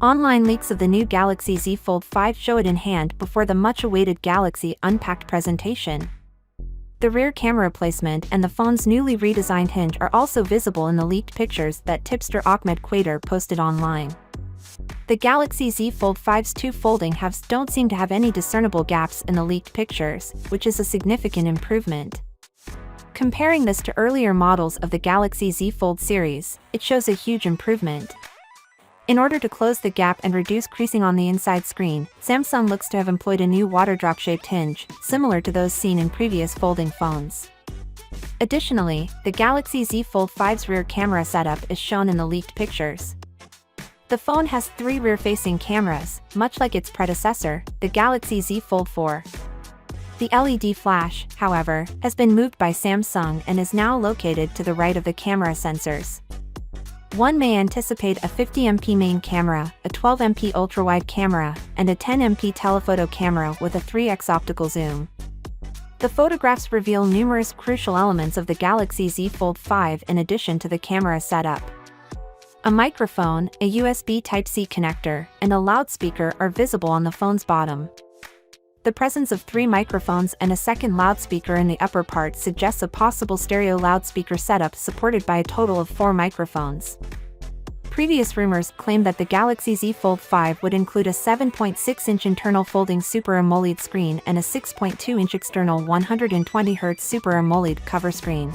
Online leaks of the new Galaxy Z Fold 5 show it in hand before the much-awaited Galaxy Unpacked presentation. The rear camera placement and the phone's newly redesigned hinge are also visible in the leaked pictures that tipster Ahmed Quader posted online. The Galaxy Z Fold 5's two folding halves don't seem to have any discernible gaps in the leaked pictures, which is a significant improvement. Comparing this to earlier models of the Galaxy Z Fold series, it shows a huge improvement. In order to close the gap and reduce creasing on the inside screen, Samsung looks to have employed a new water drop-shaped hinge, similar to those seen in previous folding phones. Additionally, the Galaxy Z Fold 5's rear camera setup is shown in the leaked pictures. The phone has three rear-facing cameras, much like its predecessor, the Galaxy Z Fold 4. The LED flash, however, has been moved by Samsung and is now located to the right of the camera sensors. One may anticipate a 50MP main camera, a 12MP ultra-wide camera, and a 10MP telephoto camera with a 3x optical zoom. The photographs reveal numerous crucial elements of the Galaxy Z Fold 5 in addition to the camera setup. A microphone, a USB Type-C connector, and a loudspeaker are visible on the phone's bottom. The presence of three microphones and a second loudspeaker in the upper part suggests a possible stereo loudspeaker setup supported by a total of 4 microphones. Previous rumors claimed that the Galaxy Z Fold 5 would include a 7.6-inch internal folding Super AMOLED screen and a 6.2-inch external 120Hz Super AMOLED cover screen.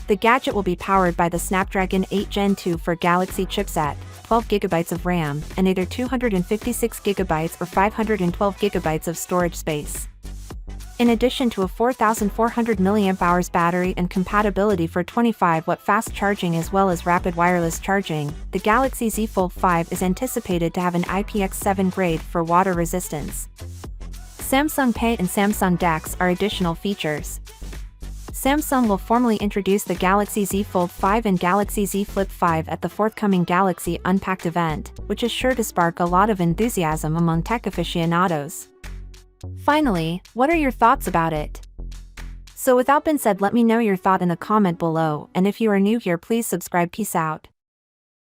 The gadget will be powered by the Snapdragon 8 Gen 2 for Galaxy chipset, 12GB of RAM, and either 256GB or 512GB of storage space. In addition to a 4,400 mAh battery and compatibility for 25W fast charging as well as rapid wireless charging, the Galaxy Z Fold 5 is anticipated to have an IPX7 grade for water resistance. Samsung Pay and Samsung DeX are additional features. Samsung will formally introduce the Galaxy Z Fold 5 and Galaxy Z Flip 5 at the forthcoming Galaxy Unpacked event, which is sure to spark a lot of enthusiasm among tech aficionados. Finally, what are your thoughts about it? So without being said, let me know your thought in the comment below, and if you are new here, please subscribe. Peace out.